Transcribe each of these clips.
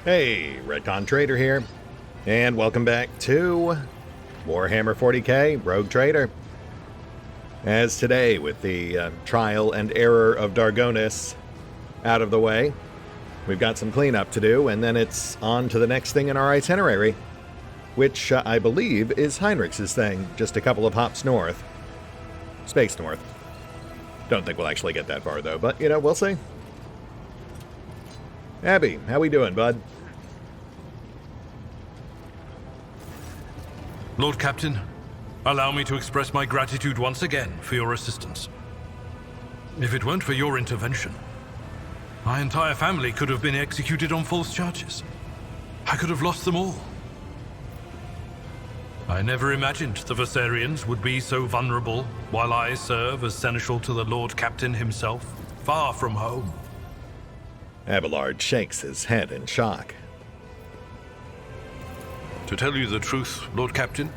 Hey, RetconRaider here, and welcome back to Warhammer 40k Rogue Trader. As today, with the trial and error of Dargonis out of the way, we've got some cleanup to do, and then it's on to the next thing in our itinerary, which I believe is Heinrich's thing, just a couple of hops north. Space north. Don't think we'll actually get that far, though, but, we'll see. Abby, how we doing, bud? Lord Captain, allow me to express my gratitude once again for your assistance. If it weren't for your intervention, my entire family could have been executed on false charges. I could have lost them all. I never imagined the Viserians would be so vulnerable while I serve as seneschal to the Lord Captain himself, far from home. Abelard shakes his head in shock. To tell you the truth, Lord Captain,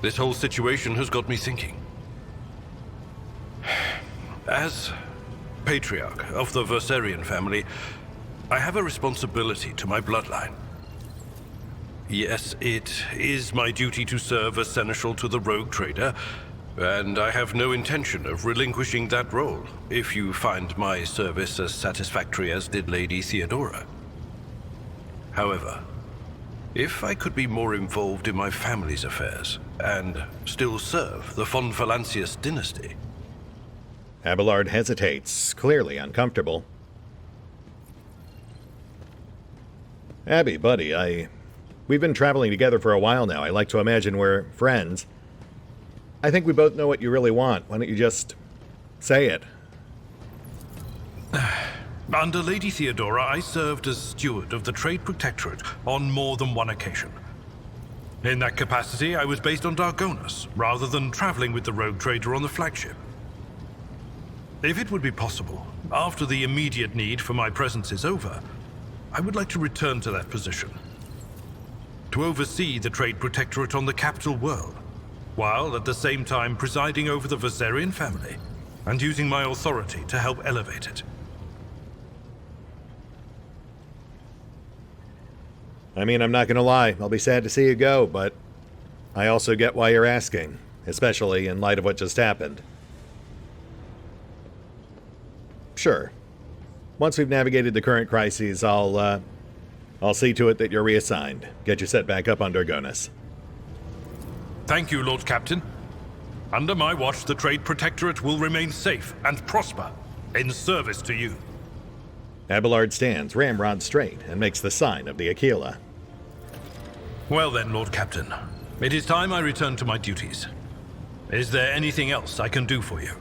this whole situation has got me thinking. As patriarch of the Viserian family, I have a responsibility to my bloodline. Yes, it is my duty to serve as seneschal to the Rogue Trader, and I have no intention of relinquishing that role, if you find my service as satisfactory as did Lady Theodora. However, if I could be more involved in my family's affairs, and still serve the von Valancius dynasty. Abelard hesitates, clearly uncomfortable. Abby, buddy, we've been traveling together for a while now. I like to imagine we're friends. I think we both know what you really want. Why don't you just say it? Under Lady Theodora, I served as steward of the Trade Protectorate on more than one occasion. In that capacity, I was based on Dargonis, rather than traveling with the Rogue Trader on the flagship. If it would be possible, after the immediate need for my presence is over, I would like to return to that position. To oversee the Trade Protectorate on the capital world, while at the same time presiding over the Viserian family, and using my authority to help elevate it. I mean, I'm not gonna lie, I'll be sad to see you go, but I also get why you're asking, especially in light of what just happened. Sure. Once we've navigated the current crises, I'll see to it that you're reassigned. Get you set back up on Dargonis. Thank you, Lord Captain. Under my watch, the Trade Protectorate will remain safe and prosper, in service to you. Abelard stands ramrod straight and makes the sign of the Aquila. Well then, Lord Captain, it is time I return to my duties. Is there anything else I can do for you?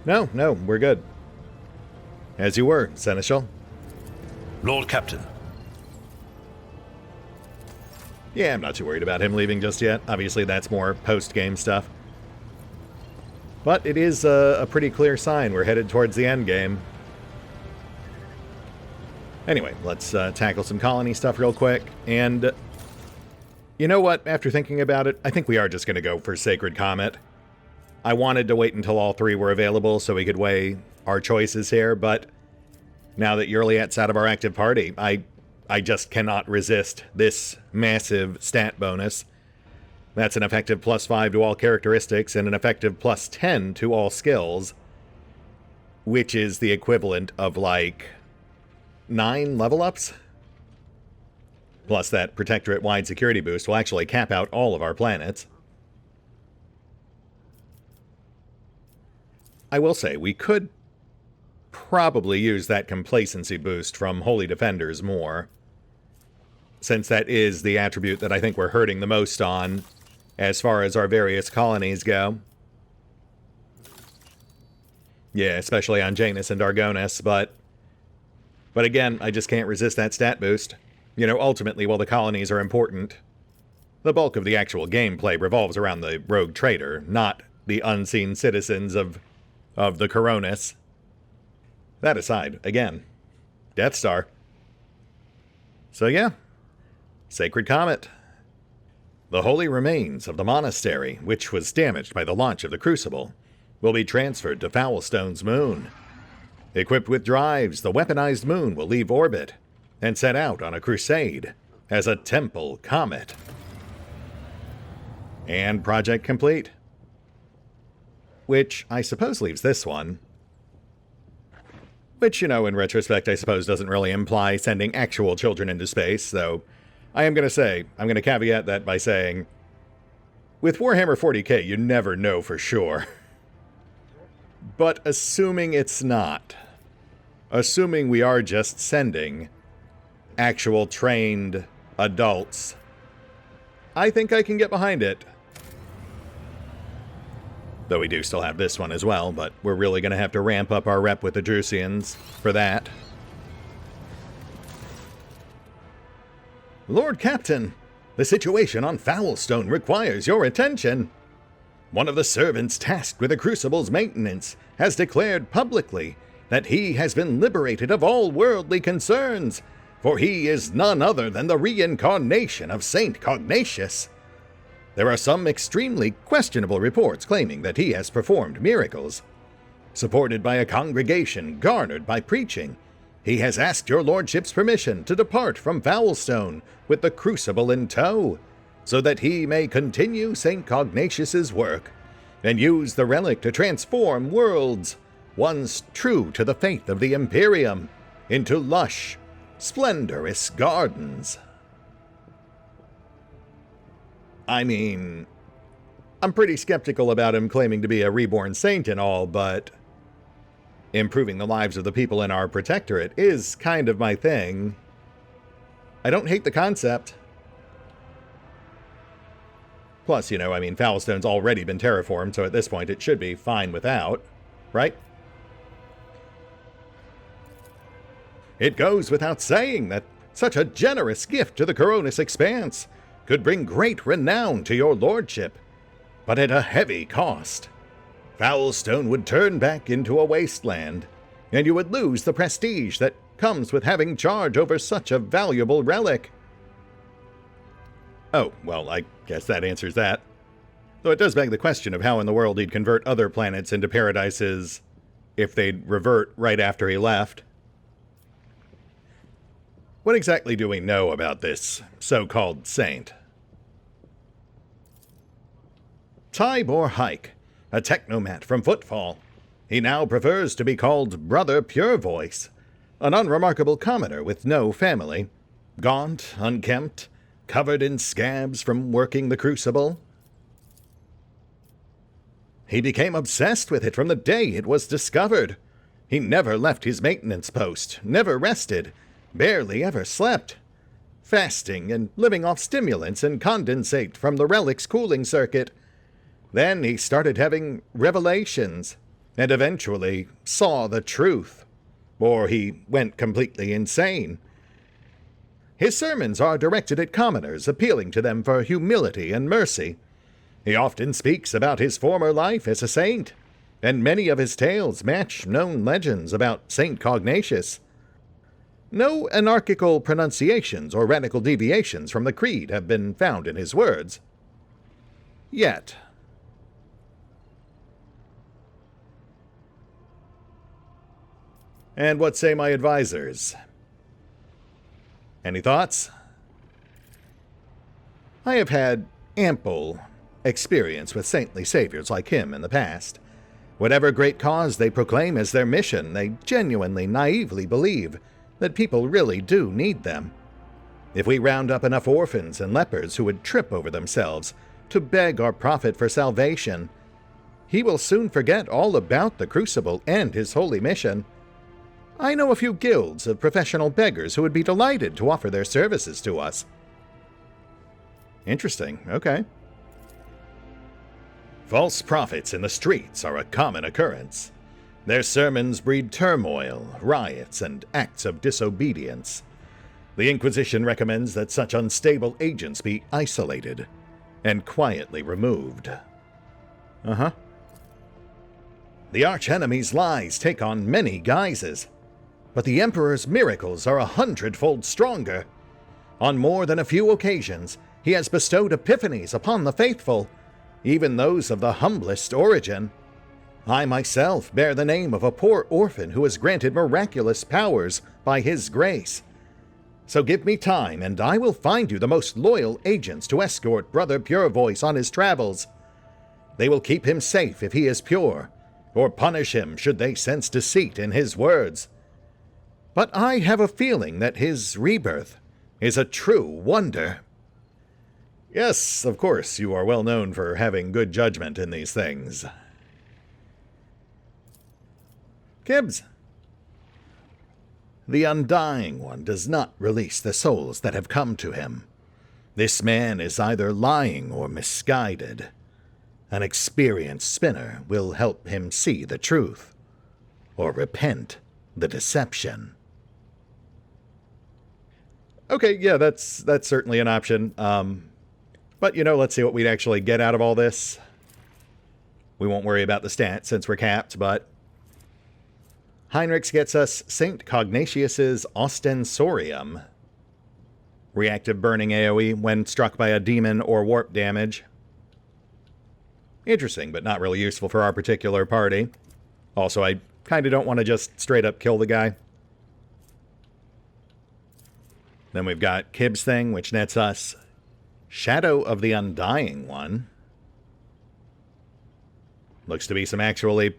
No, we're good. As you were, Seneschal. Lord Captain. Yeah, I'm not too worried about him leaving just yet. Obviously, that's more post-game stuff. But it is a pretty clear sign we're headed towards the end game. Anyway, let's tackle some colony stuff real quick. And you know what? After thinking about it, I think we are just going to go for Sacred Comet. I wanted to wait until all three were available so we could weigh our choices here, but now that Yurliet's out of our active party, I just cannot resist this massive stat bonus. That's an effective +5 to all characteristics and an effective +10 to all skills, which is the equivalent of like 9 level ups. Plus that Protectorate-wide security boost will actually cap out all of our planets. I will say, we could probably use that complacency boost from Holy Defenders more, since that is the attribute that I think we're hurting the most on as far as our various colonies go. Yeah, especially on Janus and Dargonis, but again, I just can't resist that stat boost. Ultimately, while the colonies are important, the bulk of the actual gameplay revolves around the Rogue Trader, not the unseen citizens of the Coronis. That aside, again, Death Star. So yeah, Sacred Comet. The holy remains of the monastery, which was damaged by the launch of the Crucible, will be transferred to Foulstone's moon. Equipped with drives, the weaponized moon will leave orbit and set out on a crusade as a temple comet. And project complete. Which I suppose leaves this one. Which, you know, in retrospect, I suppose doesn't really imply sending actual children into space, though I'm going to caveat that by saying, with Warhammer 40k, you never know for sure. But assuming it's not, assuming we are just sending actual trained adults, I think I can get behind it. Though we do still have this one as well, but we're really going to have to ramp up our rep with the Drusians for that. Lord Captain, the situation on Foulstone requires your attention. One of the servants tasked with the Crucible's maintenance has declared publicly that he has been liberated of all worldly concerns, for he is none other than the reincarnation of Saint Cognatius. There are some extremely questionable reports claiming that he has performed miracles. Supported by a congregation garnered by preaching, he has asked your lordship's permission to depart from Foulstone with the Crucible in tow, so that he may continue St. Cognatius's work and use the relic to transform worlds, once true to the faith of the Imperium, into lush, splendorous gardens. I mean, I'm pretty skeptical about him claiming to be a reborn saint and all, but improving the lives of the people in our protectorate is kind of my thing. I don't hate the concept. Plus, you know, I mean, Foulstone's already been terraformed, so at this point it should be fine without, right? It goes without saying that such a generous gift to the Coronis Expanse could bring great renown to your lordship, but at a heavy cost. Foulstone would turn back into a wasteland, and you would lose the prestige that comes with having charge over such a valuable relic. Oh, well, I guess that answers that. Though it does beg the question of how in the world he'd convert other planets into paradises if they'd revert right after he left. What exactly do we know about this so-called saint? Tybor Hike, a technomat from Footfall. He now prefers to be called Brother Purevoice, an unremarkable commoner with no family, gaunt, unkempt, covered in scabs from working the Crucible. He became obsessed with it from the day it was discovered. He never left his maintenance post, never rested, barely ever slept, fasting and living off stimulants and condensate from the relic's cooling circuit. Then he started having revelations, and eventually saw the truth. Or he went completely insane. His sermons are directed at commoners, appealing to them for humility and mercy. He often speaks about his former life as a saint, and many of his tales match known legends about Saint Cognatius. No anarchical pronunciations or radical deviations from the creed have been found in his words. Yet. And what say my advisors? Any thoughts? I have had ample experience with saintly saviors like him in the past. Whatever great cause they proclaim as their mission, they genuinely, naively believe that people really do need them. If we round up enough orphans and lepers who would trip over themselves to beg our prophet for salvation, he will soon forget all about the Crucible and his holy mission. I know a few guilds of professional beggars who would be delighted to offer their services to us. Interesting, okay. False prophets in the streets are a common occurrence. Their sermons breed turmoil, riots, and acts of disobedience. The Inquisition recommends that such unstable agents be isolated and quietly removed. The archenemy's lies take on many guises, but the Emperor's miracles are 100-fold stronger. On more than a few occasions, he has bestowed epiphanies upon the faithful, even those of the humblest origin. I myself bear the name of a poor orphan who was granted miraculous powers by his grace. So give me time, and I will find you the most loyal agents to escort Brother Purevoice on his travels. They will keep him safe if he is pure, or punish him should they sense deceit in his words. But I have a feeling that his rebirth is a true wonder. Yes, of course, you are well known for having good judgment in these things. Gibbs. The Undying One does not release the souls that have come to him. This man is either lying or misguided. An experienced spinner will help him see the truth, or repent the deception. Okay, yeah, that's certainly an option. But, let's see what we'd actually get out of all this. We won't worry about the stats since we're capped, but Heinrichs gets us St. Cognatius's Ostensorium. Reactive burning AoE when struck by a demon or warp damage. Interesting, but not really useful for our particular party. Also, I kind of don't want to just straight up kill the guy. Then we've got Kib's thing, which nets us Shadow of the Undying One. Looks to be some actually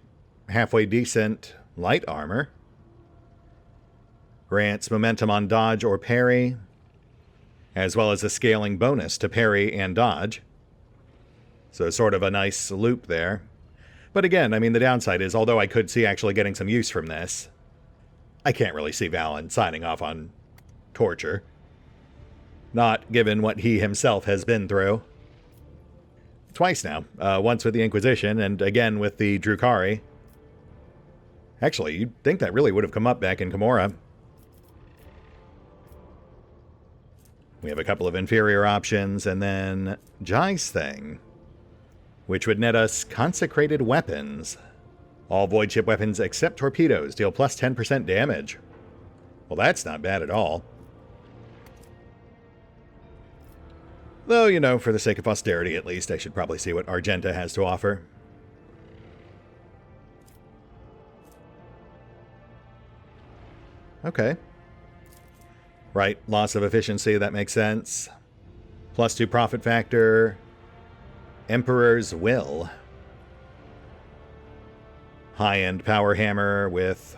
halfway decent light armor. Grants momentum on dodge or parry, as well as a scaling bonus to parry and dodge. So sort of a nice loop there. But again, I mean, the downside is, although I could see actually getting some use from this, I can't really see Valen signing off on torture. Not given what he himself has been through. Twice now. Once with the Inquisition, and again with the Drukhari. Actually, you'd think that really would have come up back in Gamora. We have a couple of inferior options, and then Jai's thing, which would net us Consecrated Weapons. All void ship weapons except torpedoes deal plus 10% damage. Well, that's not bad at all. Though, for the sake of austerity at least, I should probably see what Argenta has to offer. Okay. Right, loss of efficiency, that makes sense. +2 profit factor. Emperor's Will. High-end power hammer with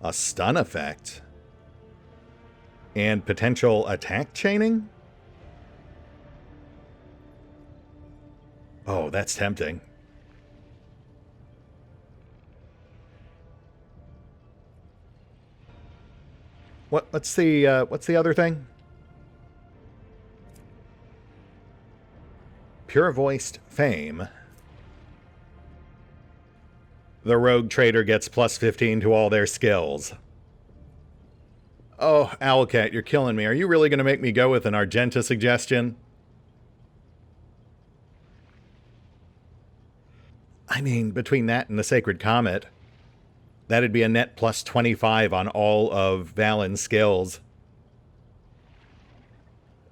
a stun effect. And potential attack chaining? Oh, that's tempting. What's the other thing? Pure-voiced Fame. The rogue trader gets +15 to all their skills. Oh, Owlcat, you're killing me. Are you really going to make me go with an Argenta suggestion? I mean, between that and the Sacred Comet, that'd be a net +25 on all of Valen's skills.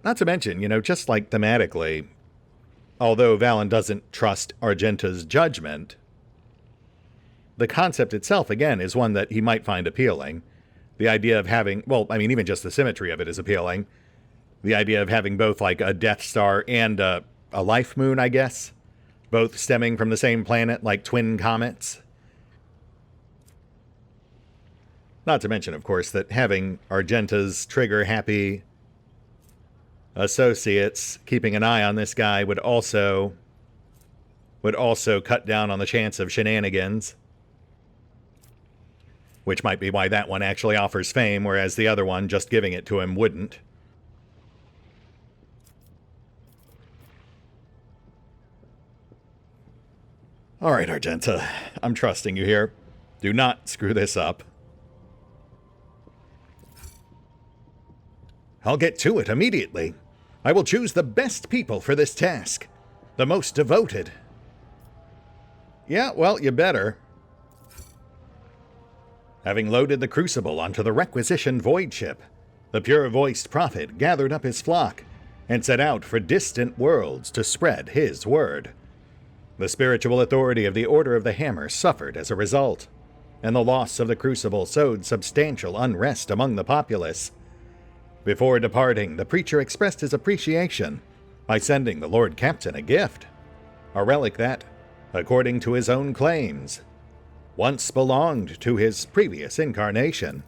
Not to mention, just like thematically, although Valen doesn't trust Argenta's judgment, the concept itself, again, is one that he might find appealing. The idea of having, even just the symmetry of it is appealing. The idea of having both like a Death Star and a Life Moon, I guess, both stemming from the same planet, like twin comets. Not to mention, of course, that having Argenta's trigger-happy associates keeping an eye on this guy would also cut down on the chance of shenanigans. Which might be why that one actually offers fame, whereas the other one, just giving it to him, wouldn't. All right, Argenta. I'm trusting you here. Do not screw this up. I'll get to it immediately. I will choose the best people for this task. The most devoted. Yeah, well, you better. Having loaded the Crucible onto the requisitioned void ship, the pure-voiced prophet gathered up his flock and set out for distant worlds to spread his word. The spiritual authority of the Order of the Hammer suffered as a result, and the loss of the Crucible sowed substantial unrest among the populace. Before departing, the preacher expressed his appreciation by sending the Lord Captain a gift, a relic that, according to his own claims, once belonged to his previous incarnation.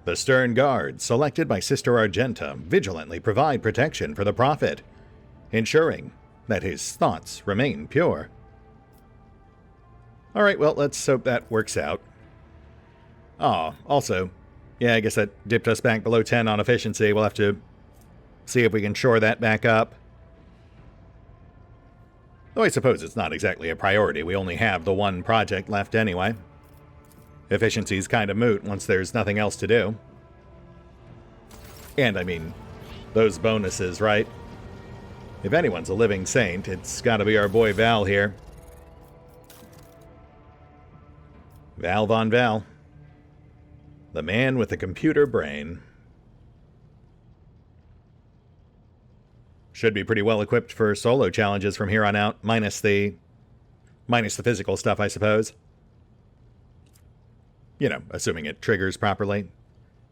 The stern guards, selected by Sister Argenta, vigilantly provide protection for the prophet, ensuring that his thoughts remain pure. Alright, well, let's hope that works out. Also, yeah, I guess that dipped us back below 10 on efficiency. We'll have to see if we can shore that back up. Though I suppose it's not exactly a priority. We only have the one project left anyway. Efficiency's kind of moot once there's nothing else to do. And, I mean, those bonuses, right? If anyone's a living saint, it's gotta be our boy Val here. Val Von Val. The man with the computer brain. Should be pretty well equipped for solo challenges from here on out, minus the physical stuff, I suppose. You know, assuming it triggers properly.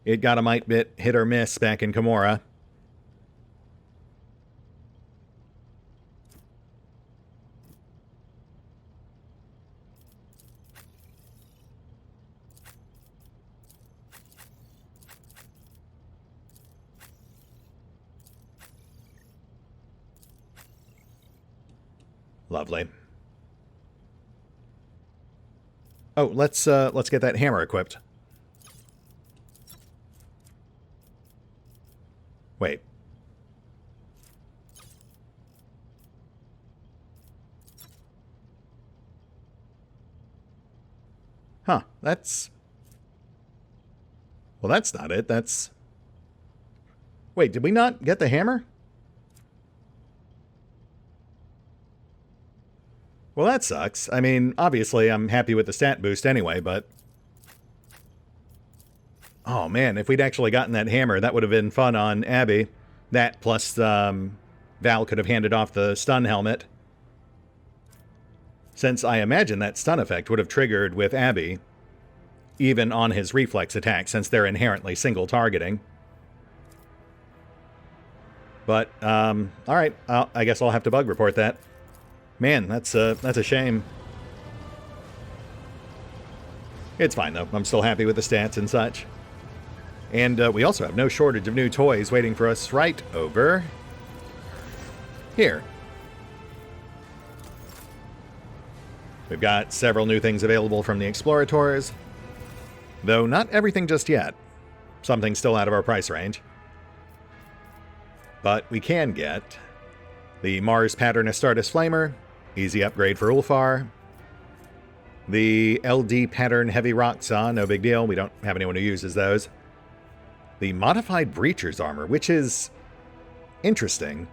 It got a mite bit hit or miss back in Kimura. Lovely. Oh, let's get that hammer equipped. Wait. Huh, that's... Well, that's not it. That's... Wait, did we not get the hammer? Well, that sucks. I mean, obviously, I'm happy with the stat boost anyway, but... Oh, man, if we'd actually gotten that hammer, that would have been fun on Abby. That, plus, Val could have handed off the stun helmet. Since I imagine that stun effect would have triggered with Abby, even on his reflex attack, since they're inherently single targeting. But, alright, I guess I'll have to bug report that. Man, that's a shame. It's fine, though. I'm still happy with the stats and such. And we also have no shortage of new toys waiting for us right over here. We've got several new things available from the Explorators, though not everything just yet. Something's still out of our price range. But we can get the Mars Pattern Astartes Flamer, easy upgrade for Ulfar. The LD Pattern Heavy Rock Saw, no big deal, we don't have anyone who uses those. The Modified Breacher's Armor, which is interesting.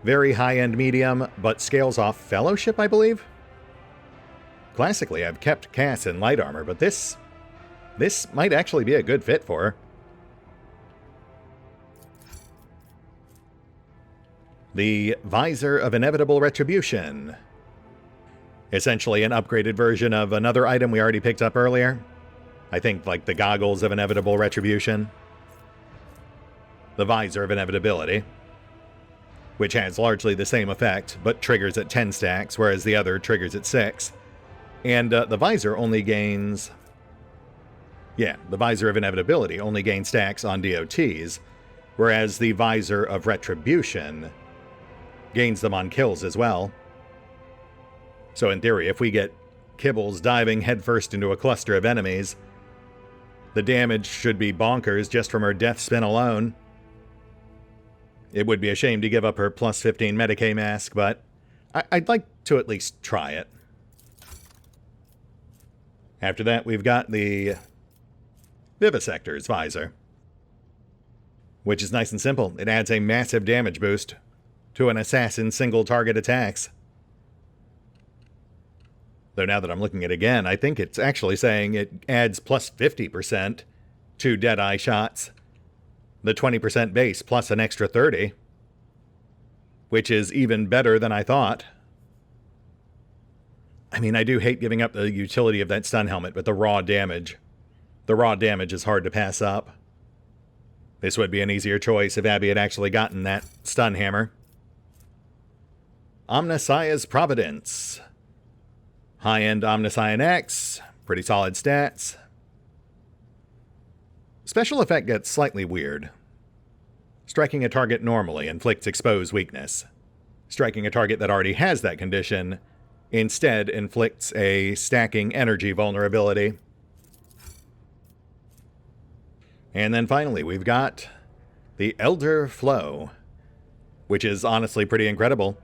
Very high-end medium, but scales off Fellowship, I believe? Classically, I've kept Cass in light armor, but this might actually be a good fit for her. The Visor of Inevitable Retribution. Essentially an upgraded version of another item we already picked up earlier. I think like the Goggles of Inevitable Retribution. The Visor of Inevitability, which has largely the same effect, but triggers at 10 stacks, whereas the other triggers at 6. And the Visor only gains... Yeah, the Visor of Inevitability only gains stacks on DOTs, whereas the Visor of Retribution gains them on kills as well. So in theory, if we get Kibbles diving headfirst into a cluster of enemies, the damage should be bonkers just from her death spin alone. It would be a shame to give up her plus 15 Medicae mask, but I'd like to at least try it. After that, we've got the Vivisector's Visor, which is nice and simple. It adds a massive damage boost to an assassin's single target attacks. Though now that I'm looking at it again, I think it's actually saying it adds plus 50% to Deadeye shots. The 20% base plus an extra 30. which is even better than I thought. I mean, I do hate giving up the utility of that stun helmet, but the raw damage is hard to pass up. This would be an easier choice if Abby had actually gotten that stun hammer. Omnissiah's Providence. High-end Omnissiah X, pretty solid stats. Special effect gets slightly weird. Striking a target normally inflicts exposed weakness. Striking a target that already has that condition instead inflicts a stacking energy vulnerability. And then finally, we've got the Elder Flow, which is honestly pretty incredible.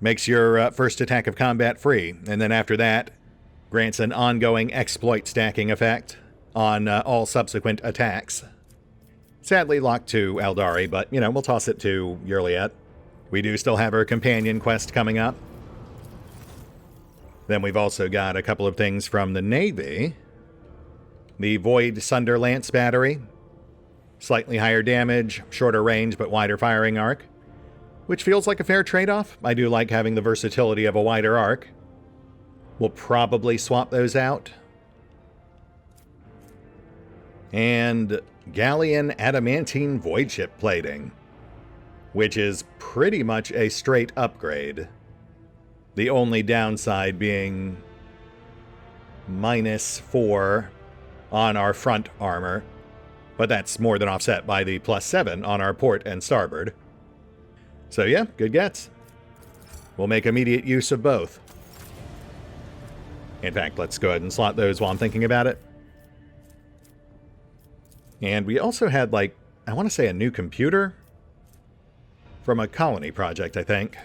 Makes your first attack of combat free, and then after that, grants an ongoing exploit stacking effect on all subsequent attacks. Sadly locked to Eldari, but, you know, we'll toss it to Yurliet. We do still have our companion quest coming up. Then we've also got a couple of things from the Navy. The Void Sunder Lance Battery. Slightly higher damage, shorter range, but wider firing arc. Which feels like a fair trade-off. I do like having the versatility of a wider arc. We'll probably swap those out. And Galleon Adamantine Void Ship Plating, which is pretty much a straight upgrade. The only downside being -4 on our front armor, but that's more than offset by the +7 on our port and starboard. So yeah, good gets. We'll make immediate use of both. In fact, let's go ahead and slot those while I'm thinking about it. And we also had, like, I want to say a new computer from a colony project, I think.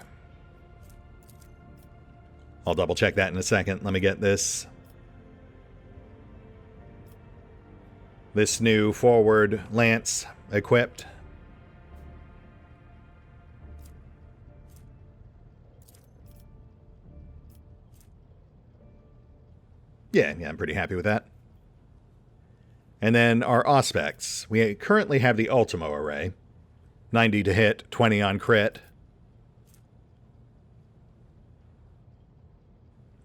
I'll double check that in a second. Let me get this new forward lance equipped. Yeah, I'm pretty happy with that. And then our Auspex. We currently have the Ultimo array. 90 to hit, 20 on crit.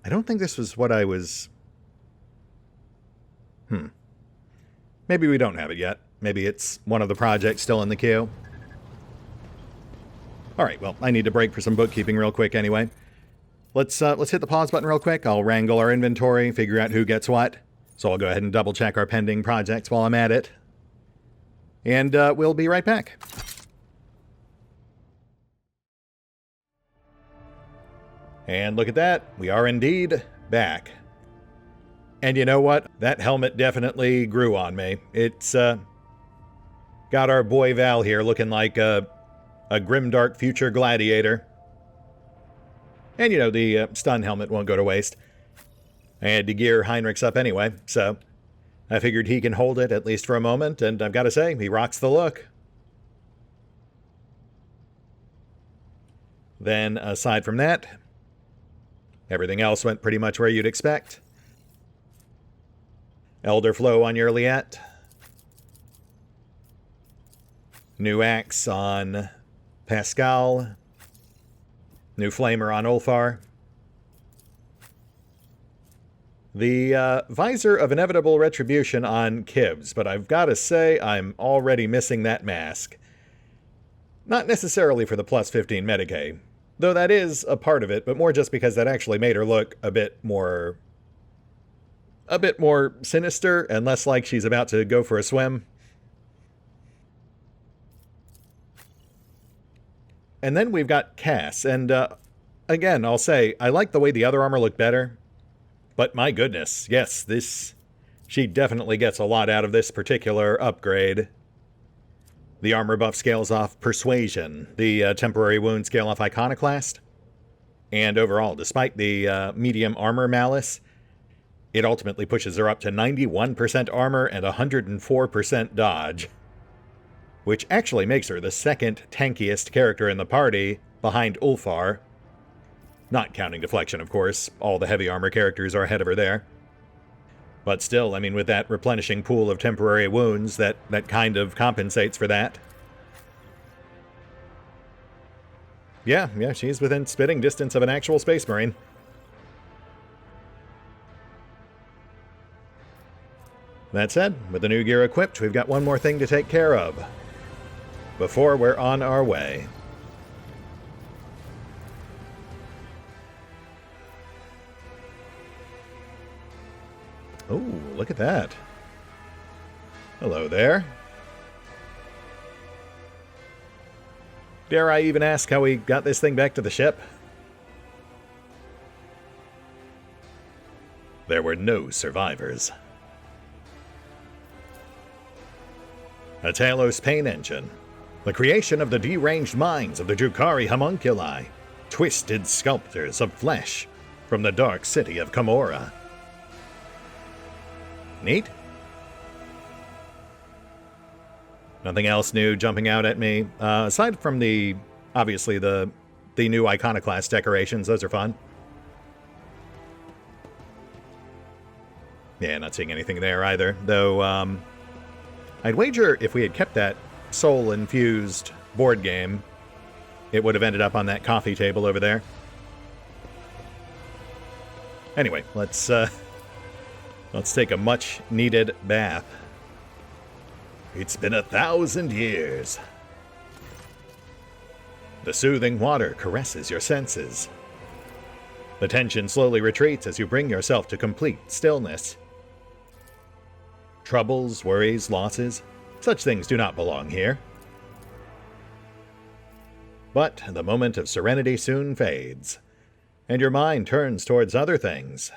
I don't think this was what I was... Maybe we don't have it yet. Maybe it's one of the projects still in the queue. Alright, well, I need to break for some bookkeeping real quick anyway. Let's hit the pause button real quick. I'll wrangle our inventory, figure out who gets what. So I'll go ahead and double check our pending projects while I'm at it. And we'll be right back. And look at that. We are indeed back. And you know what? That helmet definitely grew on me. It's got our boy Val here looking like a grimdark future gladiator. And, you know, the stun helmet won't go to waste. I had to gear Heinrich's up anyway, so I figured he can hold it, at least for a moment, and I've got to say, he rocks the look. Then, aside from that, everything else went pretty much where you'd expect. Elder Flow on Yurliet. New axe on Pascal. New flamer on Ulfar. The visor of inevitable retribution on Kibs, but I've got to say I'm already missing that mask. Not necessarily for the +15 Medicaid, though that is a part of it, but more just because that actually made her look a bit more sinister and less like she's about to go for a swim. And then we've got Cass, and again, I'll say, I like the way the other armor looked better, but my goodness, yes, she definitely gets a lot out of this particular upgrade. The armor buff scales off Persuasion, the temporary wound scale off Iconoclast, and overall, despite the medium armor malice, it ultimately pushes her up to 91% armor and 104% dodge, which actually makes her the second tankiest character in the party, behind Ulfar. Not counting deflection, of course. All the heavy armor characters are ahead of her there. But still, I mean, with that replenishing pool of temporary wounds, that kind of compensates for that. Yeah, she's within spitting distance of an actual Space Marine. That said, with the new gear equipped, we've got one more thing to take care of before we're on our way. Oh, look at that. Hello there. Dare I even ask how we got this thing back to the ship? There were no survivors. A Talos pain engine. The creation of the deranged minds of the Drukhari homunculi. Twisted sculptors of flesh from the dark city of Camorra. Neat? Nothing else new jumping out at me. Aside from obviously the new Iconoclast decorations, those are fun. Yeah, not seeing anything there either. Though, I'd wager if we had kept that soul-infused board game, it would have ended up on that coffee table over there. Anyway, let's take a much-needed bath. It's been 1,000 years. The soothing water caresses your senses. The tension slowly retreats as you bring yourself to complete stillness. Troubles, worries, losses, such things do not belong here. But the moment of serenity soon fades, and your mind turns towards other things.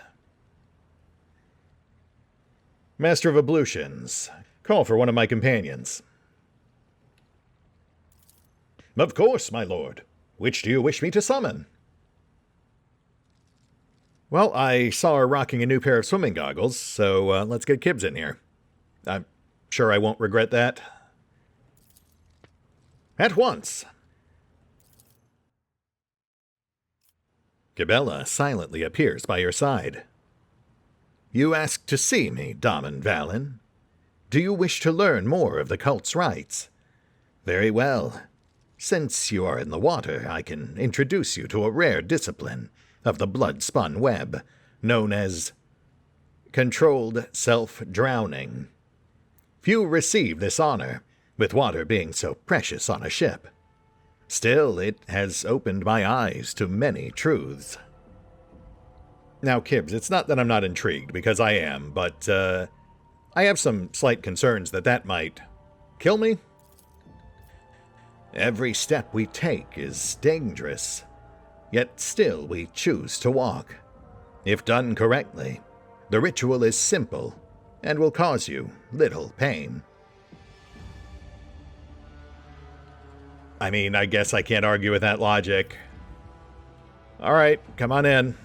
Master of Ablutions, call for one of my companions. Of course, my lord. Which do you wish me to summon? Well, I saw her rocking a new pair of swimming goggles, so let's get Kibbs in here. I'm sure I won't regret that. At once! Gibella silently appears by your side. You ask to see me, Daman Valen. Do you wish to learn more of the cult's rites? Very well. Since you are in the water, I can introduce you to a rare discipline of the blood-spun web, known as controlled self-drowning. Few receive this honor, with water being so precious on a ship. Still, it has opened my eyes to many truths. Now, Kibbs, it's not that I'm not intrigued, because I am, but, I have some slight concerns that might kill me. Every step we take is dangerous, yet still we choose to walk. If done correctly, the ritual is simple and will cause you little pain. I mean, I guess I can't argue with that logic. All right, come on in.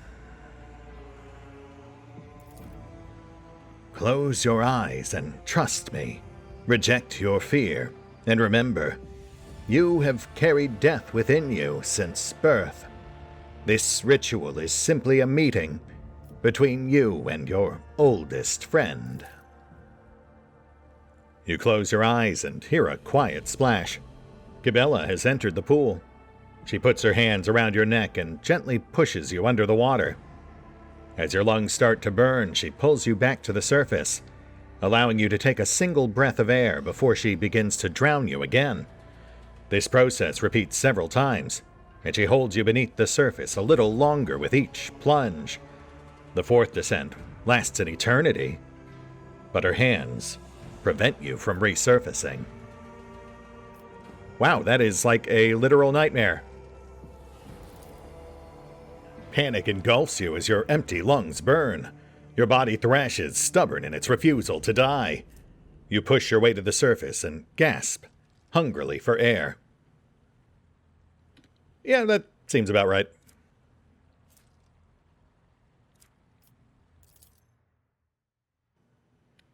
Close your eyes and trust me. Reject your fear, and remember, you have carried death within you since birth. This ritual is simply a meeting between you and your oldest friend. You close your eyes and hear a quiet splash. Gibella has entered the pool. She puts her hands around your neck and gently pushes you under the water. As your lungs start to burn, she pulls you back to the surface, allowing you to take a single breath of air before she begins to drown you again. This process repeats several times, and she holds you beneath the surface a little longer with each plunge. The fourth descent lasts an eternity, but her hands prevent you from resurfacing. Wow, that is like a literal nightmare. Panic engulfs you as your empty lungs burn. Your body thrashes, stubborn in its refusal to die. You push your way to the surface and gasp hungrily for air. Yeah, that seems about right.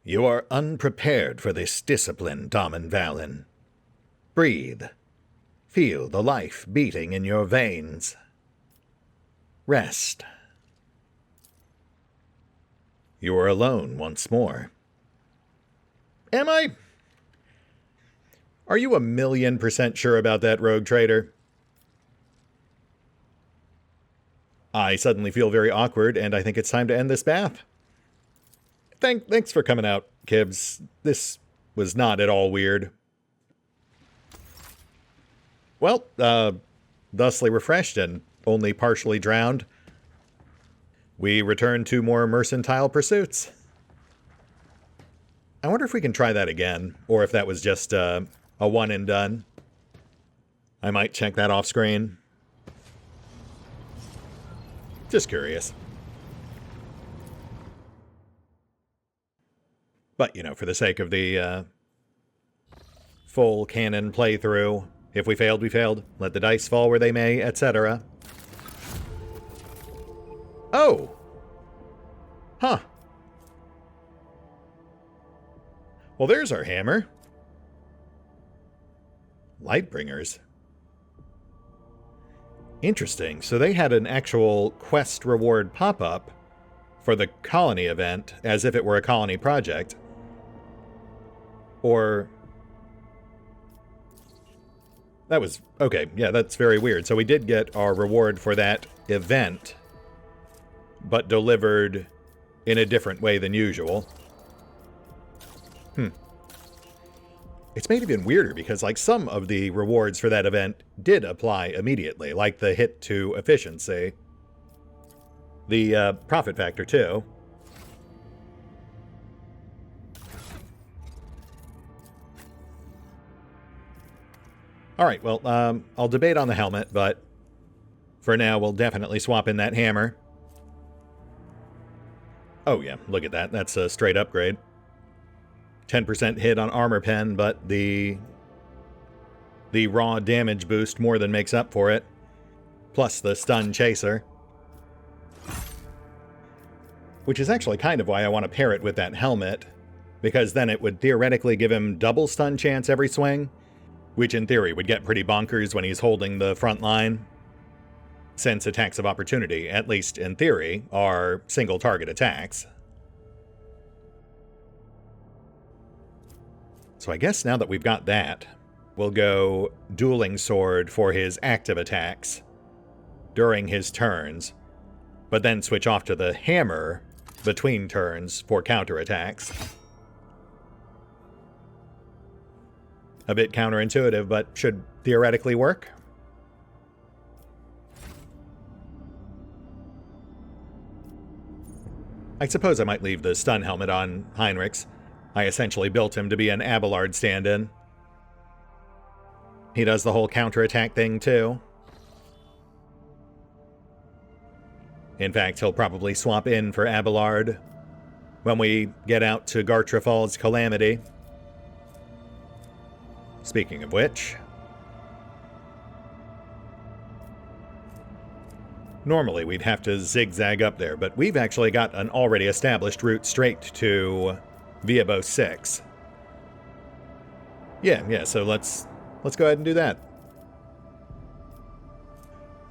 You are unprepared for this discipline, Daman Valen. Breathe. Feel the life beating in your veins. Rest. You are alone once more. Am I? Are you 1,000,000% sure about that, rogue trader? I suddenly feel very awkward, and I think it's time to end this bath. Thanks for coming out, Kibs. This was not at all weird. Well, thusly refreshed and only partially drowned, we return to more mercantile pursuits. I wonder if we can try that again, or if that was just a one and done. I might check that off screen. Just curious. But, you know, for the sake of the full canon playthrough, if we failed, we failed. Let the dice fall where they may, etc. Oh! Huh. Well, there's our hammer. Lightbringers. Interesting. So they had an actual quest reward pop-up for the colony event, as if it were a colony project. Or... that was... okay, yeah, that's very weird. So we did get our reward for that event, but delivered in a different way than usual. It's made even weirder because, like, some of the rewards for that event did apply immediately, like the hit to efficiency. The profit factor, too. Alright, well, I'll debate on the helmet, but for now we'll definitely swap in that hammer. Oh yeah, look at that. That's a straight upgrade. 10% hit on armor pen, but the raw damage boost more than makes up for it. Plus the stun chaser. Which is actually kind of why I want to pair it with that helmet, because then it would theoretically give him double stun chance every swing, which in theory would get pretty bonkers when he's holding the front line, since attacks of opportunity, at least in theory, are single target attacks. So I guess now that we've got that, we'll go Dueling Sword for his active attacks during his turns, but then switch off to the hammer between turns for counterattacks. A bit counterintuitive, but should theoretically work. I suppose I might leave the stun helmet on Heinrich's. I essentially built him to be an Abelard stand-in. He does the whole counterattack thing, too. In fact, he'll probably swap in for Abelard when we get out to Gartrafal's Calamity. Speaking of which... normally we'd have to zigzag up there, but we've actually got an already established route straight to Viabo 6. Yeah, so let's go ahead and do that.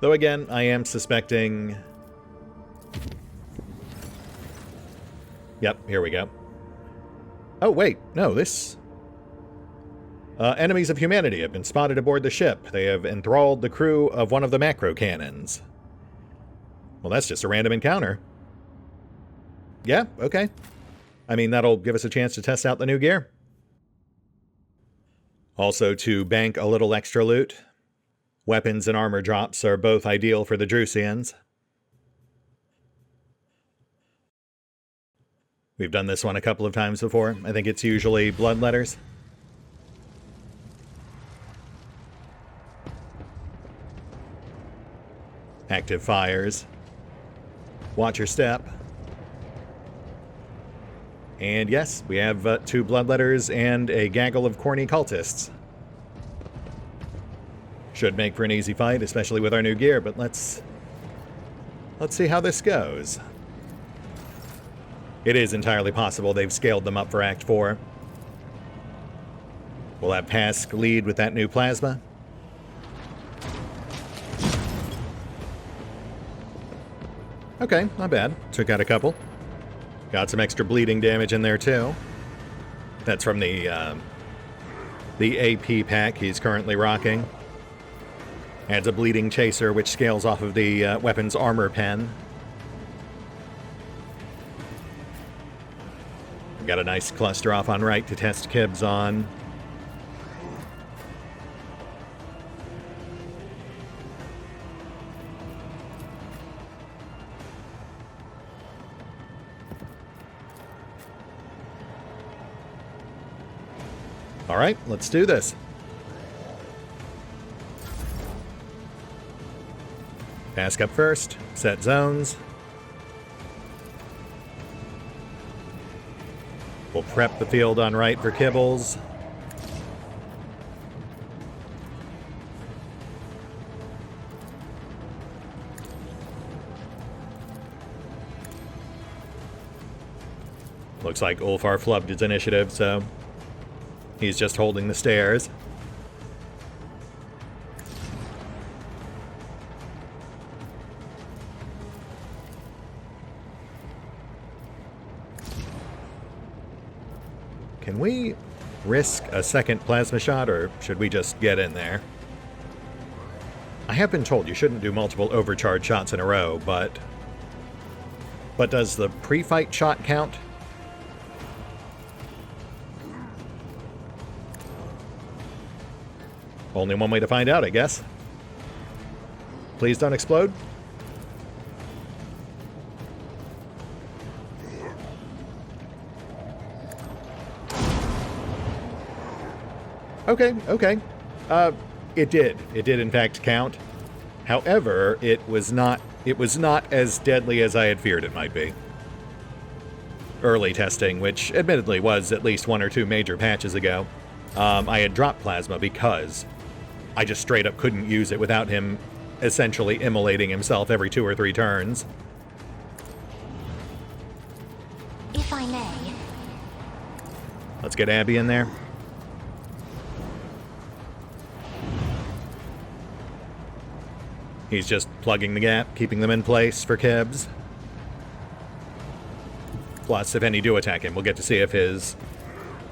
Though again, I am suspecting... yep, here we go. Oh, wait, no, this... enemies of humanity have been spotted aboard the ship. They have enthralled the crew of one of the macro cannons. Well, that's just a random encounter. Yeah, okay. I mean, that'll give us a chance to test out the new gear. Also, to bank a little extra loot. Weapons and armor drops are both ideal for the Drusians. We've done this one a couple of times before. I think it's usually bloodletters. Active fires. Watch your step. And yes, we have 2 bloodletters and a gaggle of corny cultists. Should make for an easy fight, especially with our new gear, but let's see how this goes. It is entirely possible they've scaled them up for Act 4. We'll have Pask lead with that new plasma. Okay, not bad. Took out a couple. Got some extra bleeding damage in there, too. That's from the AP pack he's currently rocking. Adds a bleeding chaser, which scales off of the weapon's armor pen. Got a nice cluster off on right to test Kibs on. All right, let's do this. Task up first, set zones. We'll prep the field on right for kibbles. Looks like Ulfar flubbed his initiative, so he's just holding the stairs. Can we risk a second plasma shot, or should we just get in there? I have been told you shouldn't do multiple overcharge shots in a row, but does the pre-fight shot count? Only one way to find out, I guess. Please don't explode. Okay. It did in fact count. However, it was not as deadly as I had feared it might be. Early testing, which admittedly was at least 1 or 2 major patches ago, I had dropped plasma because I just straight up couldn't use it without him essentially immolating himself every 2 or 3 turns. If I may. Let's get Abby in there. He's just plugging the gap, keeping them in place for Kibs. Plus, if any do attack him, we'll get to see if his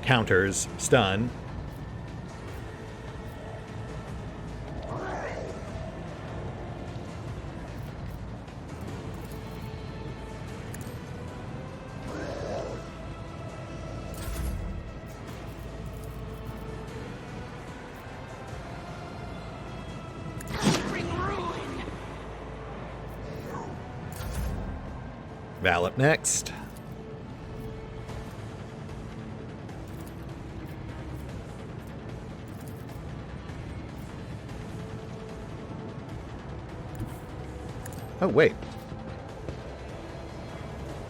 counters stun. Val up next. Oh, wait.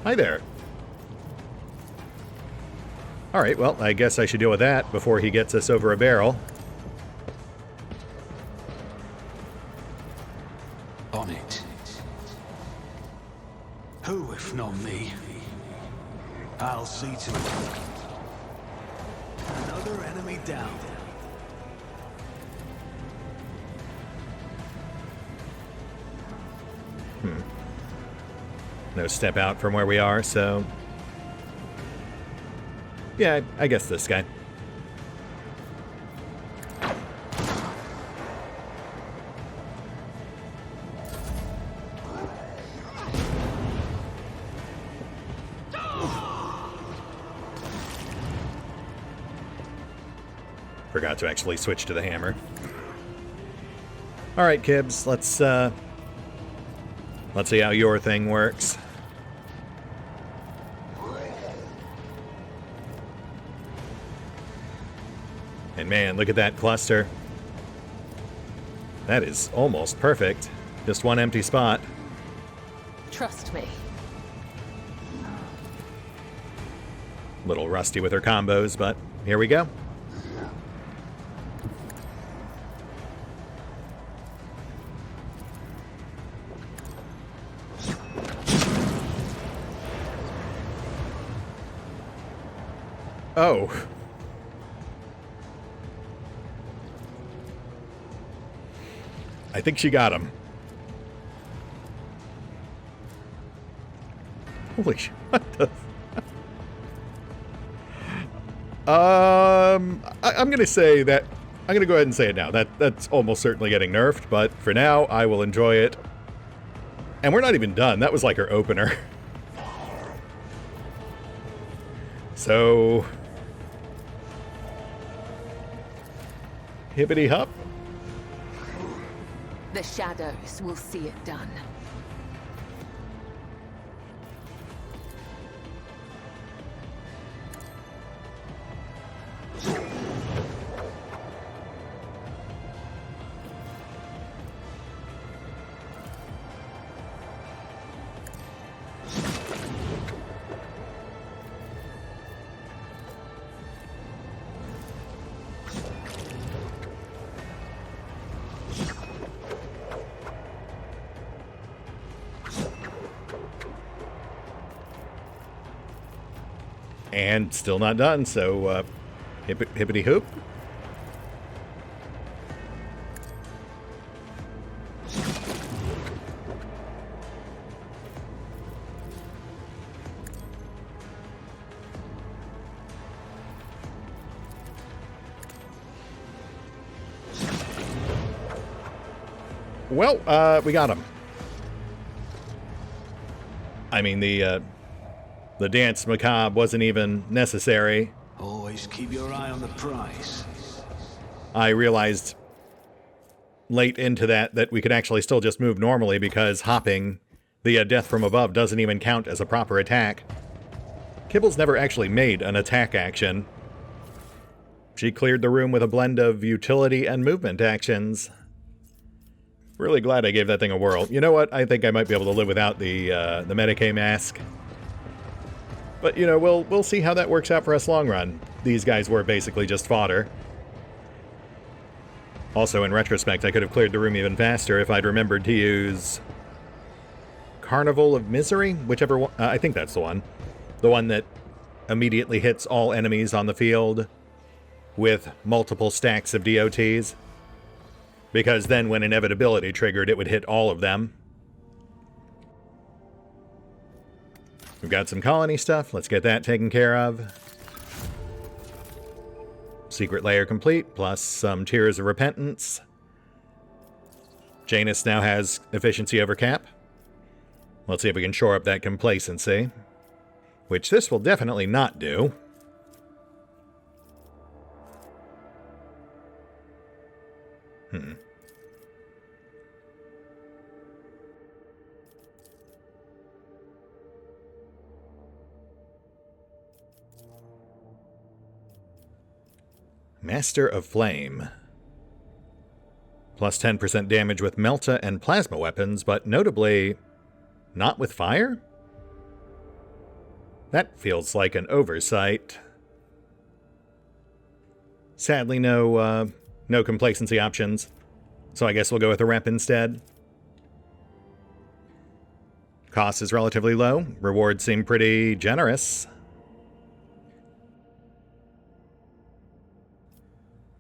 Hi there. Alright, well, I guess I should deal with that before he gets us over a barrel. On it. Who, if not me? I'll see to it. Another enemy down. No step out from where we are, so... yeah, I guess this guy. Forgot to actually switch to the hammer. Alright, Kibs, let's see how your thing works. And man, look at that cluster. That is almost perfect. Just one empty spot. Trust me. Little rusty with her combos, but here we go. Oh. I think she got him. Holy shit. What the... I'm gonna say that I'm going to go ahead and say it now. That's almost certainly getting nerfed, but for now, I will enjoy it. And we're not even done. That was like our opener. So... hippity hop. The shadows will see it done. And still not done, so hippity hoop. Well, we got him. I mean, the dance macabre wasn't even necessary. Always keep your eye on the prize. I realized late into that we could actually still just move normally because hopping the death from above doesn't even count as a proper attack. Kibbles never actually made an attack action. She cleared the room with a blend of utility and movement actions. Really glad I gave that thing a whirl. You know what? I think I might be able to live without the Medicaid mask. But, you know, we'll see how that works out for us long run. These guys were basically just fodder. Also, in retrospect, I could have cleared the room even faster if I'd remembered to use Carnival of Misery, whichever one. I think that's the one. The one that immediately hits all enemies on the field with multiple stacks of DOTs. Because then when inevitability triggered, it would hit all of them. We've got some colony stuff. Let's get that taken care of. Secret layer complete, plus some Tears of Repentance. Janus now has efficiency over cap. Let's see if we can shore up that complacency. Which this will definitely not do. Master of Flame. Plus 10% damage with Melta and plasma weapons, but notably not with fire? That feels like an oversight. Sadly, no complacency options, so I guess we'll go with a rep instead. Cost is relatively low. Rewards seem pretty generous.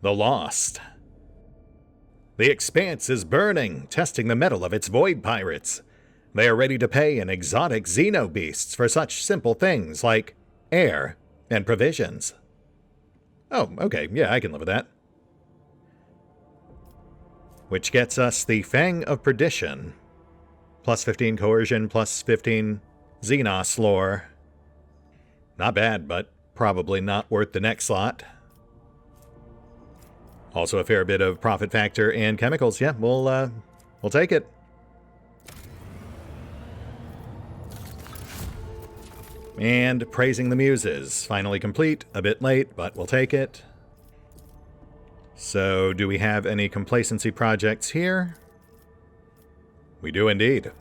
The Lost. The Expanse is burning, testing the mettle of its void pirates. They are ready to pay in exotic xenobeasts for such simple things like air and provisions. Oh, okay, yeah, I can live with that. Which gets us the Fang of Perdition. Plus 15 coercion, plus 15 Xenos lore. Not bad, but probably not worth the next slot. Also a fair bit of profit factor and chemicals. Yeah, we'll take it. And Praising the Muses. Finally complete. A bit late, but we'll take it. So, do we have any complacency projects here? We do indeed.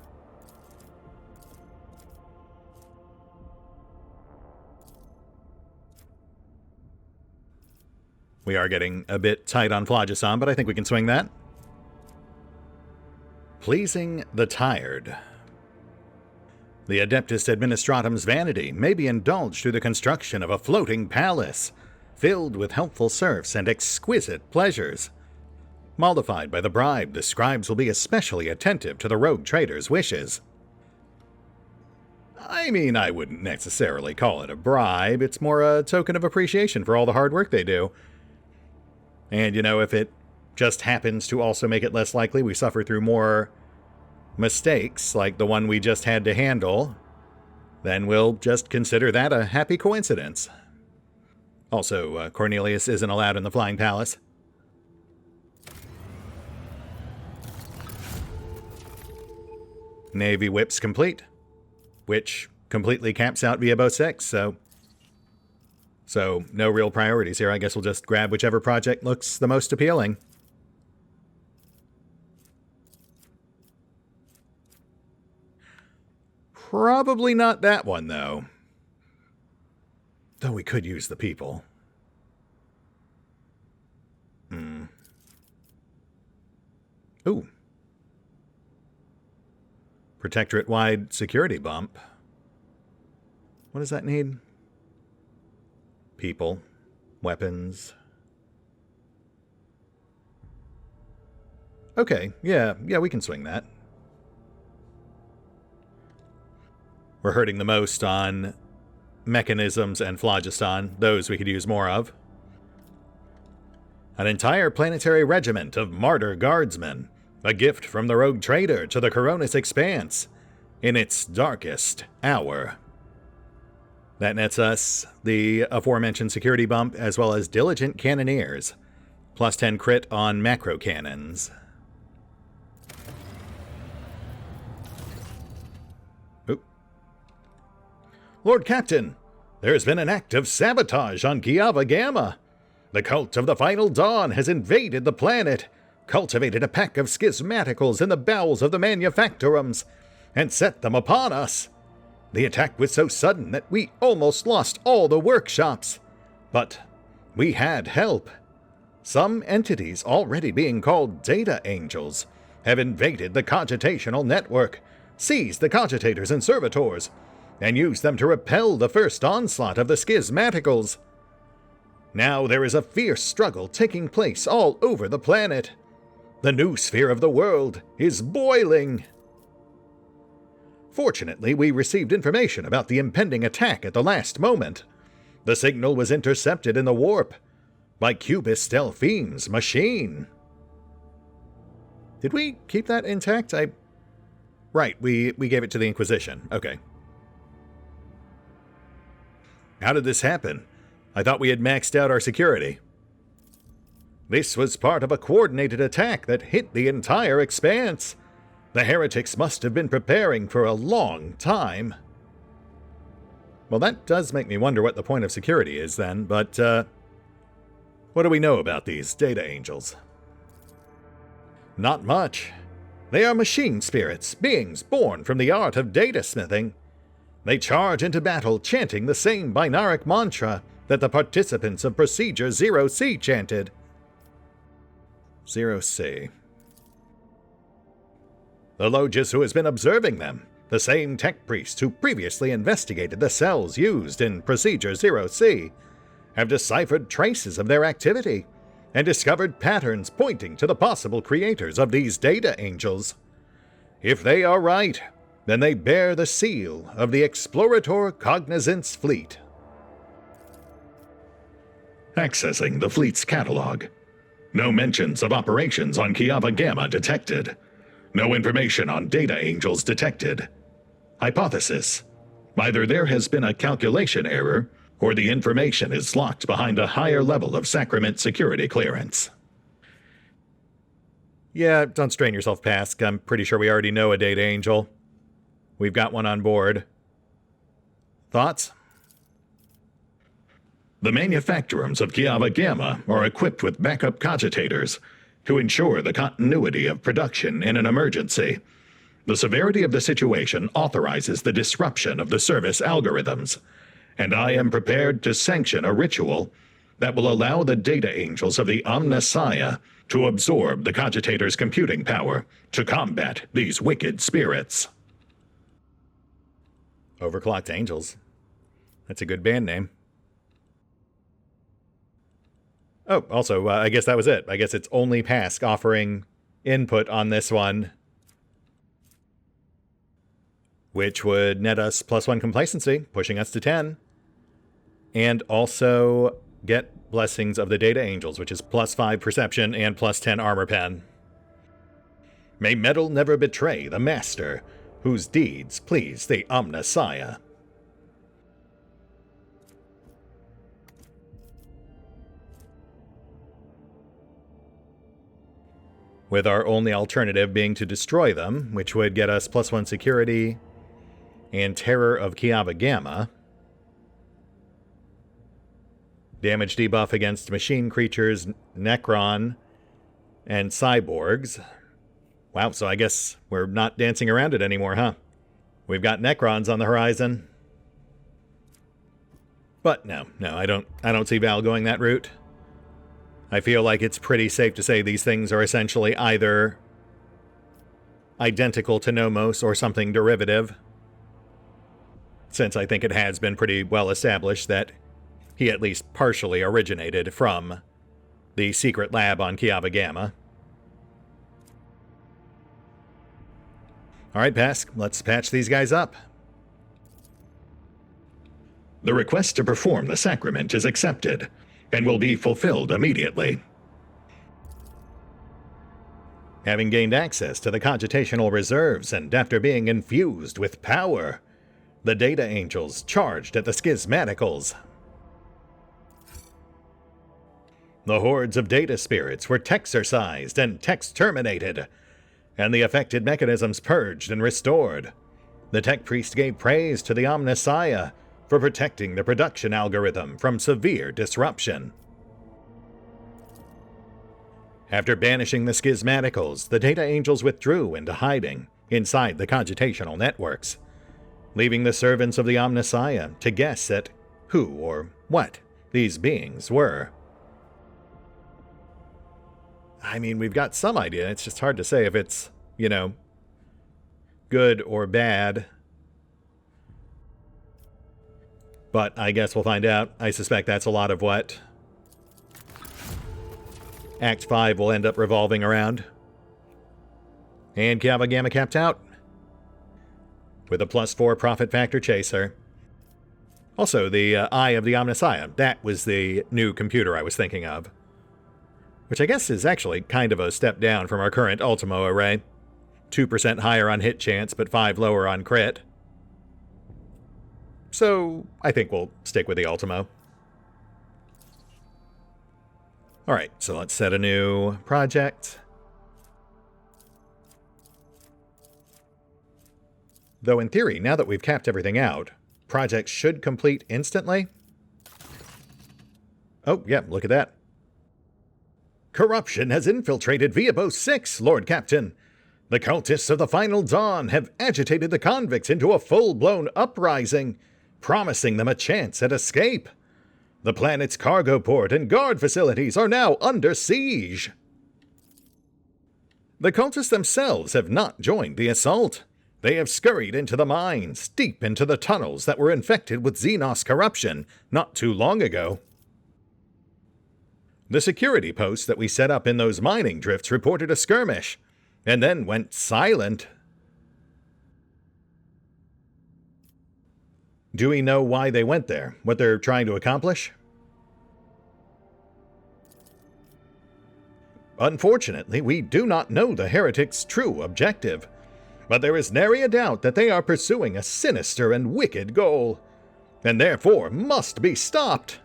We are getting a bit tight on Phlogiston, but I think we can swing that. Pleasing the Tired. The Adeptus Administratum's vanity may be indulged through the construction of a floating palace, filled with helpful serfs and exquisite pleasures. Mollified by the bribe, the scribes will be especially attentive to the rogue trader's wishes. I mean, I wouldn't necessarily call it a bribe. It's more a token of appreciation for all the hard work they do. And, you know, if it just happens to also make it less likely we suffer through more mistakes, like the one we just had to handle, then we'll just consider that a happy coincidence. Also, Cornelius isn't allowed in the Flying Palace. Navy whips complete, which completely caps out Viabo 6, so no real priorities here. I guess we'll just grab whichever project looks the most appealing. Probably not that one, though. Though we could use the people. Ooh. Protectorate-wide security bump. What does that need? People. Weapons. Okay, yeah, we can swing that. We're hurting the most on mechanisms and phlogiston. Those we could use more of. An entire planetary regiment of martyr guardsmen. A gift from the rogue trader to the Coronis Expanse in its darkest hour. That nets us the aforementioned security bump as well as diligent cannoneers. Plus 10 crit on macro cannons. Oop. Lord Captain, there's been an act of sabotage on Giava Gamma. The cult of the Final Dawn has invaded the planet, cultivated a pack of schismaticals in the bowels of the manufactorums, and set them upon us. The attack was so sudden that we almost lost all the workshops. But we had help. Some entities already being called Data Angels have invaded the cogitational network, seized the cogitators and servitors, and used them to repel the first onslaught of the schismaticals. Now there is a fierce struggle taking place all over the planet. The new sphere of the world is boiling. Fortunately, we received information about the impending attack at the last moment. The signal was intercepted in the warp by Cubist Delphine's machine. Did we keep that intact? Right, we gave it to the Inquisition. Okay. How did this happen? I thought we had maxed out our security. This was part of a coordinated attack that hit the entire expanse. The heretics must have been preparing for a long time. Well, that does make me wonder what the point of security is then, but, what do we know about these Data Angels? Not much. They are machine spirits, beings born from the art of data smithing. They charge into battle chanting the same binaric mantra that the participants of Procedure 0C chanted. 0C. The Logis who has been observing them, the same tech priests who previously investigated the cells used in Procedure 0C, have deciphered traces of their activity and discovered patterns pointing to the possible creators of these Data Angels. If they are right, then they bear the seal of the Explorator Cognizance Fleet. Accessing the fleet's catalog. No mentions of operations on Giava Gamma detected. No information on Data Angels detected. Hypothesis: either there has been a calculation error, or the information is locked behind a higher level of Sacrament security clearance. Yeah, don't strain yourself, Pask. I'm pretty sure we already know a Data Angel. We've got one on board. Thoughts? The manufactorums of Giava Gamma are equipped with backup cogitators to ensure the continuity of production in an emergency. The severity of the situation authorizes the disruption of the service algorithms, and I am prepared to sanction a ritual that will allow the Data Angels of the Omnissiah to absorb the cogitators' computing power to combat these wicked spirits. Overclocked Angels. That's a good band name. Oh, also, I guess that was it. I guess it's only Pask offering input on this one, which would net us +1 complacency, pushing us to 10. And also get Blessings of the Data Angels, which is +5 Perception and +10 Armor Pen. May metal never betray the master, whose deeds please the Omnissiah. With our only alternative being to destroy them, which would get us +1 security and Terror of Kiava Gamma. Damage debuff against machine creatures, Necron, and cyborgs. Wow, so I guess we're not dancing around it anymore, huh? We've got Necrons on the horizon. But no, I don't see Val going that route. I feel like it's pretty safe to say these things are essentially either identical to Nomos or something derivative, since I think it has been pretty well established that he at least partially originated from the secret lab on Kiava Gamma. Alright, Pask, let's patch these guys up. The request to perform the sacrament is accepted, and will be fulfilled immediately. Having gained access to the cogitational reserves and after being infused with power, the Data Angels charged at the Schismaticals. The hordes of data spirits were texercised and text-terminated, and the affected mechanisms purged and restored. The Tech Priest gave praise to the Omnissiah for protecting the production algorithm from severe disruption. After banishing the Schismaticals, the Data Angels withdrew into hiding inside the cogitational networks, leaving the servants of the Omnissiah to guess at who or what these beings were. I mean, we've got some idea. It's just hard to say if it's, good or bad. But I guess we'll find out. I suspect that's a lot of what Act 5 will end up revolving around. And Kiava Gamma capped out with a +4 profit factor chaser. Also, the Eye of the Omnissiah. That was the new computer I was thinking of, which I guess is actually kind of a step down from our current Ultimo array. 2% higher on hit chance, but 5 lower on crit. So I think we'll stick with the Ultimo. Alright, so let's set a new project. Though in theory, now that we've capped everything out, projects should complete instantly. Oh, yeah, look at that. Corruption has infiltrated Viabo 6, Lord Captain. The cultists of the Final Dawn have agitated the convicts into a full-blown uprising, promising them a chance at escape. The planet's cargo port and guard facilities are now under siege. The cultists themselves have not joined the assault. They have scurried into the mines, deep into the tunnels that were infected with Xenos corruption not too long ago. The security posts that we set up in those mining drifts reported a skirmish, and then went silent. Do we know why they went there? What they're trying to accomplish? Unfortunately, we do not know the heretics' true objective, but there is nary a doubt that they are pursuing a sinister and wicked goal, and therefore must be stopped.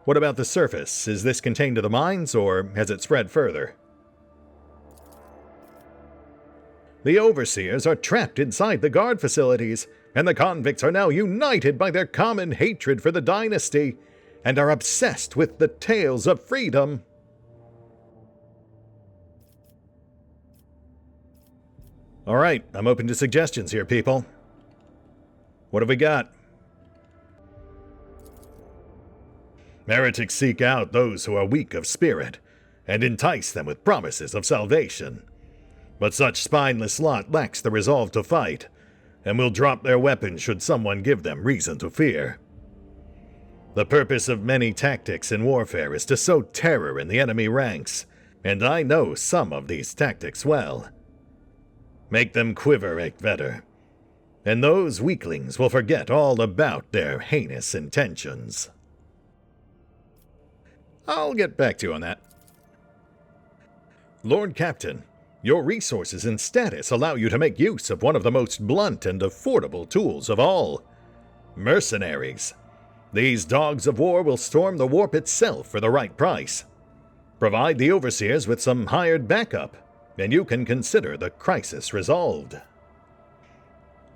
What about the surface? Is this contained to the mines, or has it spread further? The overseers are trapped inside the guard facilities, and the convicts are now united by their common hatred for the dynasty, and are obsessed with the tales of freedom. Alright, I'm open to suggestions here, people. What have we got? Heretics seek out those who are weak of spirit, and entice them with promises of salvation. But such spineless lot lacks the resolve to fight, and will drop their weapons should someone give them reason to fear. The purpose of many tactics in warfare is to sow terror in the enemy ranks, and I know some of these tactics well. Make them quiver, Ekvetter, and those weaklings will forget all about their heinous intentions. I'll get back to you on that. Lord Captain, your resources and status allow you to make use of one of the most blunt and affordable tools of all: mercenaries. These dogs of war will storm the warp itself for the right price. Provide the overseers with some hired backup, and you can consider the crisis resolved.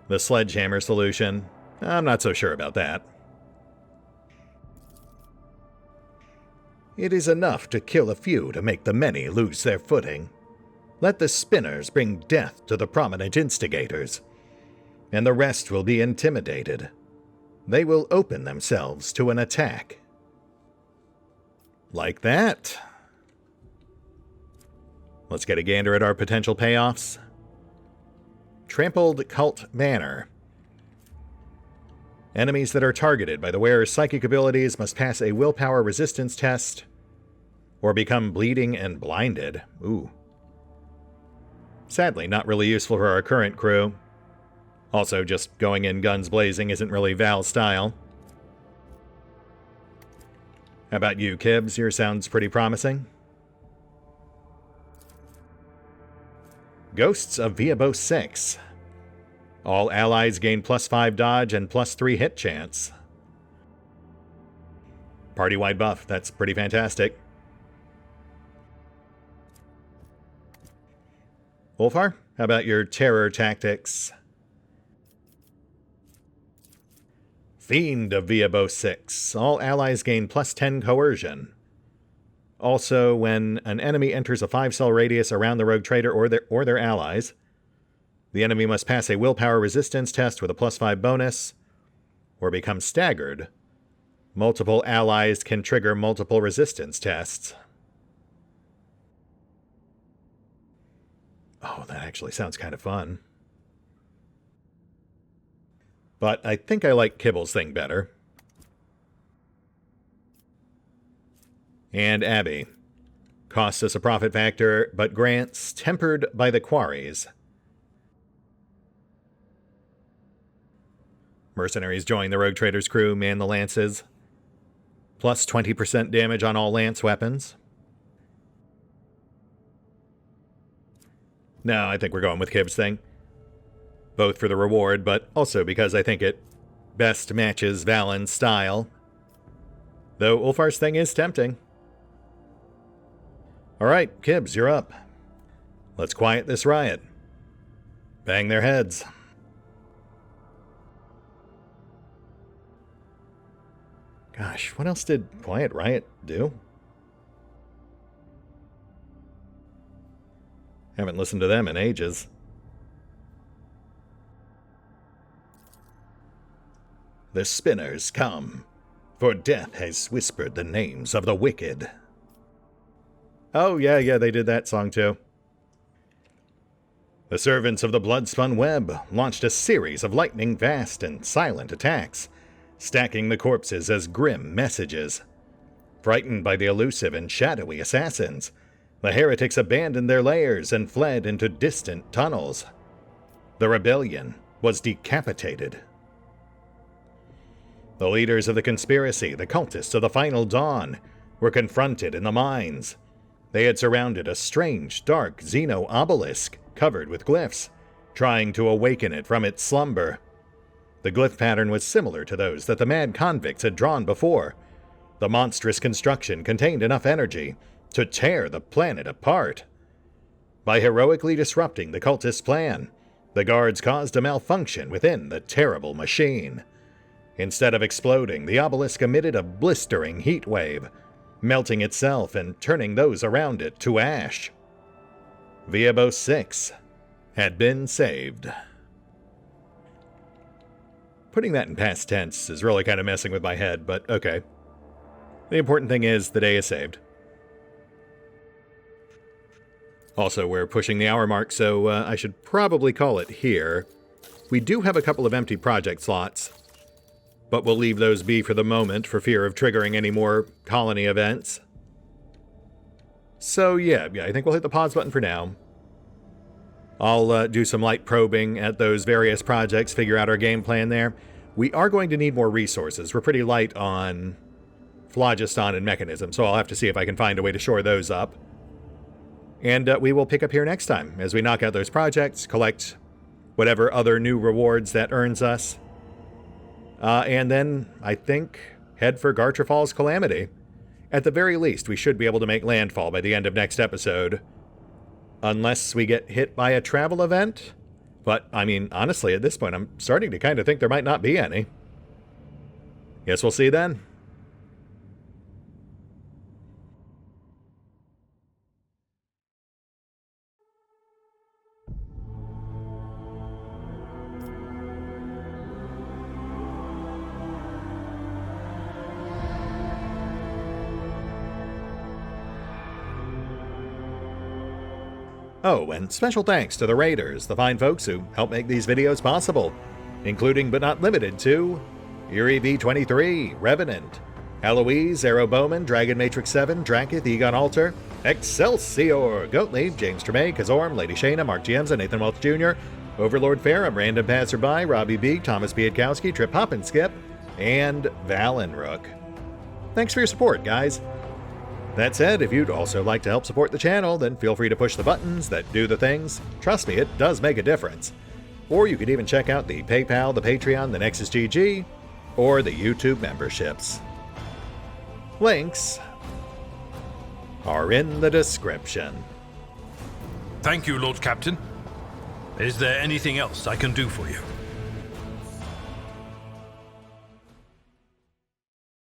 The sledgehammer solution? I'm not so sure about that. It is enough to kill a few to make the many lose their footing. Let the spinners bring death to the prominent instigators, and the rest will be intimidated. They will open themselves to an attack. Like that. Let's get a gander at our potential payoffs. Trampled Cult Manor. Enemies that are targeted by the wearer's psychic abilities must pass a willpower resistance test or become bleeding and blinded. Ooh. Sadly, not really useful for our current crew. Also, just going in guns blazing isn't really Val's style. How about you, Kibbs? Yours sounds pretty promising. Ghosts of Viabo 6. All allies gain +5 dodge and +3 hit chance. Party-wide buff. That's pretty fantastic. Wolfar, how about your terror tactics? Fiend of Viabo 6. All allies gain +10 coercion. Also, when an enemy enters a 5-cell radius around the rogue trader or their allies, the enemy must pass a willpower resistance test with a +5 bonus, or become staggered. Multiple allies can trigger multiple resistance tests. Oh, that actually sounds kind of fun. But I think I like Kibble's thing better. And Abby. Costs us a profit factor, but grants tempered by the quarries. Mercenaries join the rogue trader's crew, man the lances. Plus 20% damage on all lance weapons. No, I think we're going with Kibb's thing. Both for the reward, but also because I think it best matches Valen's style. Though Ulfar's thing is tempting. Alright, Kibbs, you're up. Let's quiet this riot. Bang their heads. Gosh, what else did Quiet Riot do? Haven't listened to them in ages. The spinners come, for death has whispered the names of the wicked. Oh, yeah, they did that song too. The servants of the blood-spun web launched a series of lightning-fast and silent attacks, stacking the corpses as grim messages. Frightened by the elusive and shadowy assassins, the heretics abandoned their lairs and fled into distant tunnels. The rebellion was decapitated. The leaders of the conspiracy, the cultists of the Final Dawn, were confronted in the mines. They had surrounded a strange, dark Xeno obelisk covered with glyphs, trying to awaken it from its slumber. The glyph pattern was similar to those that the mad convicts had drawn before. The monstrous construction contained enough energy to tear the planet apart. By heroically disrupting the cultists' plan, the guards caused a malfunction within the terrible machine. Instead of exploding, the obelisk emitted a blistering heat wave, melting itself and turning those around it to ash. Viabo 6 had been saved. Putting that in past tense is really kind of messing with my head, but okay. The important thing is the day is saved. Also, we're pushing the hour mark, so I should probably call it here. We do have a couple of empty project slots, but we'll leave those be for the moment for fear of triggering any more colony events. So yeah, I think we'll hit the pause button for now. I'll do some light probing at those various projects, figure out our game plan there. We are going to need more resources. We're pretty light on phlogiston and mechanism, so I'll have to see if I can find a way to shore those up. And we will pick up here next time as we knock out those projects, collect whatever other new rewards that earns us. And then, I think, head for Gartrafal's Calamity. At the very least, we should be able to make landfall by the end of next episode. Unless we get hit by a travel event. But, I mean, honestly, at this point, I'm starting to kind of think there might not be any. Guess we'll see then. Oh, and special thanks to the Raiders, the fine folks who help make these videos possible, including but not limited to Yuri V23, Revenant, Alois, Arrow Bowman, Dragon Matrix 7, Drakiith, EgonAlter, Exsellsior, Gottlieb, James Trimmier, Kazorm, Lady Shayna, Mark Giemza, Nathan Welch Jr., OverlordPherom, RandomPassrby, RobbyB, Tomasz Piątkowski, Triphoppenskip, and Valinrook. Thanks for your support, guys. That said, if you'd also like to help support the channel, then feel free to push the buttons that do the things. Trust me, it does make a difference. Or you could even check out the PayPal, the Patreon, the Nexus GG, or the YouTube memberships. Links are in the description. Thank you, Lord Captain. Is there anything else I can do for you?